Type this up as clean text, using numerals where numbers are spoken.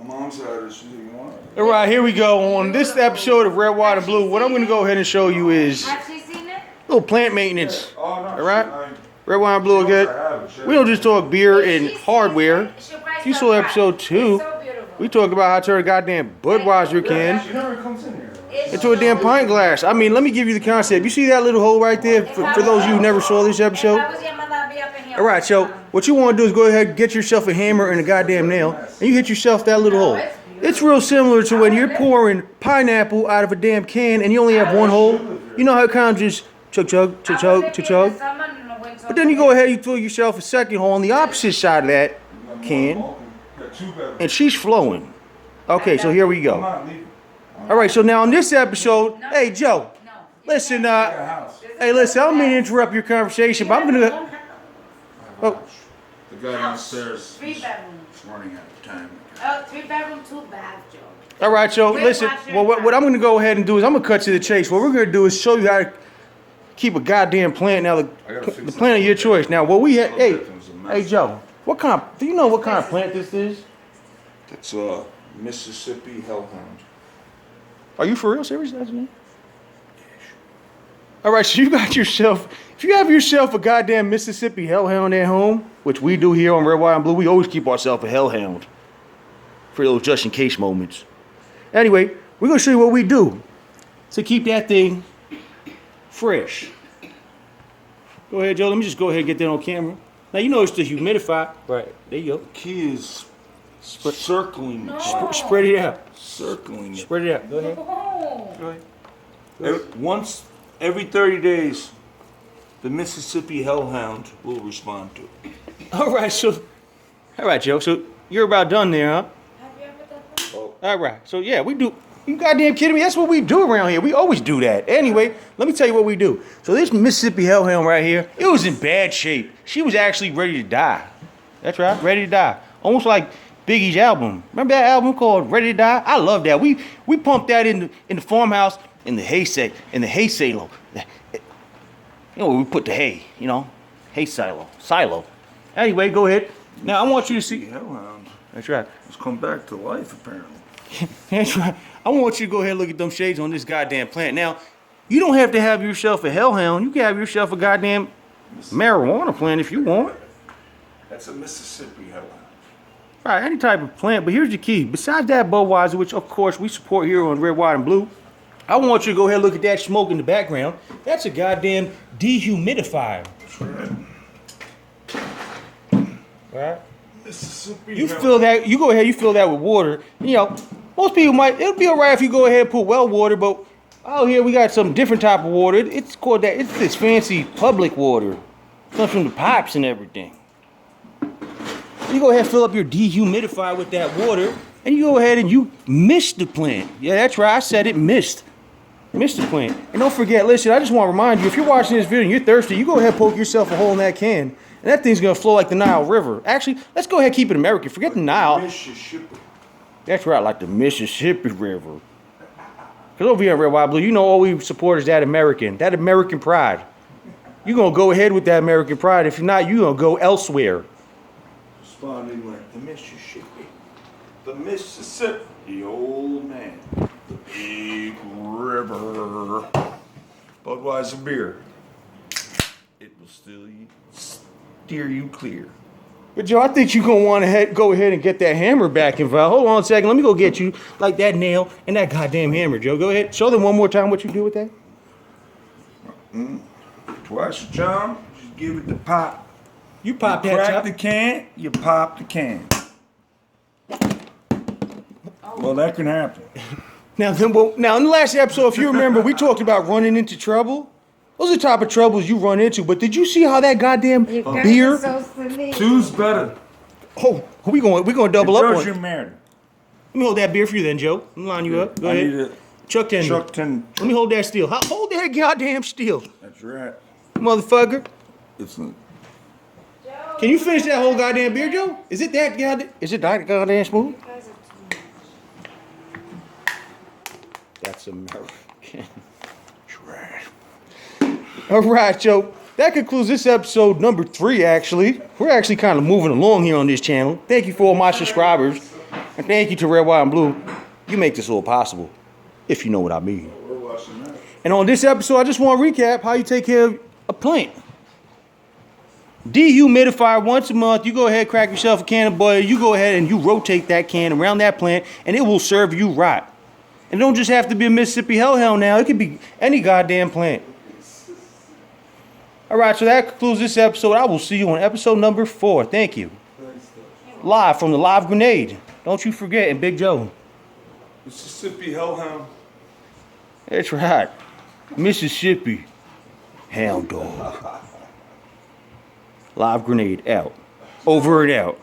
mom's side is you want. All right, here we go. On this episode of Red, White, and Blue, what I'm going to go ahead and show you is a little plant maintenance. Oh, no, All right? Red, White, and Blue again. We don't just talk beer and hardware. If you saw episode 2, we talked about how to turn a goddamn Budweiser can into a damn pint glass. I mean, let me give you the concept. You see that little hole right there? For those of you who never saw this episode? All right, so what you want to do is go ahead and get yourself a hammer and a goddamn nail, and you hit yourself that little hole. It's real similar to when you're pouring pineapple out of a damn can and you only have one hole. You know how it kind of just chug, chug, chug, chug, chug, chug. But then you go ahead and you fill yourself a second hole on the opposite side of that can, and she's flowing. Okay, so here we go. All right, so now in this episode, hey Joe, listen, hey listen, I don't mean to interrupt your conversation, but I'm gonna. Oh. The guy downstairs 3 bedrooms. running out of time. Oh, 3 bedroom, 2 bath, Joe. All right, so listen, well, what I'm going to go ahead and do is I'm going to cut to the chase. What we're going to do is show you how to keep a goddamn plant. Now, the plant of your choice. Now, what we had, hey, Joe, do you know what kind of plant this is? It's a Mississippi hellhound. Are you for real serious? That's me? All right, so you got yourself, if you have yourself a goddamn Mississippi hellhound at home, which we do here on Red, White, and Blue, we always keep ourselves a hellhound for those just in case moments. Anyway, we're going to show you what we do to keep that thing fresh. Go ahead, Joe. Let me just go ahead and get that on camera. Now, you know it's the humidifier. Right, there you go. The key is circling it. Spread it out. Circling it. Spread it out. Go ahead. Oh. Go ahead. Once every 30 days, the Mississippi hellhound will respond to it. All right, Joe. So you're about done there, huh? Have you ever done that? Oh. All right. So yeah, we do. You goddamn kidding me? That's what we do around here. We always do that. Anyway, let me tell you what we do. So this Mississippi hellhound right here, it was in bad shape. She was actually ready to die. That's right, ready to die. Almost like Biggie's album. Remember that album called Ready to Die? I love that. We pumped that in the farmhouse in the hay silo. You know where we put the hay. You know, hay silo. Anyway, go ahead. Now I want you to see. Hellhound. That's right. It's come back to life apparently. That's right. I want you to go ahead and look at them shades on this goddamn plant. Now, you don't have to have yourself a hellhound. You can have yourself a goddamn marijuana plant if you want. That's a Mississippi hellhound. Right, any type of plant. But here's the key. Besides that Budweiser, which of course we support here on Red, White, and Blue, I want you to go ahead and look at that smoke in the background. That's a goddamn dehumidifier. That's right. Right? Mississippi You fill that. You go ahead. You fill that with water. You know, most people might. It'll be alright if you go ahead and put well water, but out here we got some different type of water. It's called that. It's this fancy public water. It comes from the pipes and everything. You go ahead and fill up your dehumidifier with that water, and you go ahead and you mist the plant. Yeah, that's right. I said it. Mist the plant. And don't forget. Listen, I just want to remind you: if you're watching this video and you're thirsty, you go ahead and poke yourself a hole in that can. And that thing's gonna flow like the Nile River. Actually, let's go ahead and keep it American. Forget the Nile. Mississippi. That's right, like the Mississippi River. Because over here in Red, White, Blue, you know all we support is that American pride. You're gonna go ahead with that American pride. If you're not, you're gonna go elsewhere. Responding like the Mississippi. The Mississippi, old man. The big river. Budweiser beer. It will still steer you clear. But Joe, I think you're going to want to go ahead and get that hammer back involved. Hold on a second. Let me go get you like that nail and that goddamn hammer, Joe. Go ahead. Show them one more time what you do with that. Twice a charm, just give it the pop. You pop You that crack top. the can, you pop the can. Well, that can happen. Now in the last episode, if you remember, we talked about running into trouble. Those are the type of troubles you run into. But did you see how that goddamn beer? Two's better. Oh, we going double up on it. Doesn't matter. Let me hold that beer for you then, Joe. Let me line you up. Go I ahead. need a Chuck 10. Chuck 10. Let me hold that steel. Hold that goddamn steel, That's right. motherfucker. It's not. Can you finish that whole goddamn beer, Joe? Is it that goddamn smooth? That's American trash. All right, Joe. That concludes this episode number 3, actually. We're actually kind of moving along here on this channel. Thank you for all my subscribers. And thank you to Red, White, and Blue. You make this all possible, if you know what I mean. We're watching that. And on this episode, I just want to recap how you take care of a plant. Dehumidify once a month. You go ahead, crack yourself a can of butter. You go ahead and you rotate that can around that plant, and it will serve you right. And it don't just have to be a Mississippi hellhound now. It could be any goddamn plant. All right, so that concludes this episode. I will see you on episode number 4. Thank you. Live from the Live Grenade. Don't you forget, and Big Joe. Mississippi Hellhound. That's right. Mississippi Hound Dog. Live Grenade out. Over and out.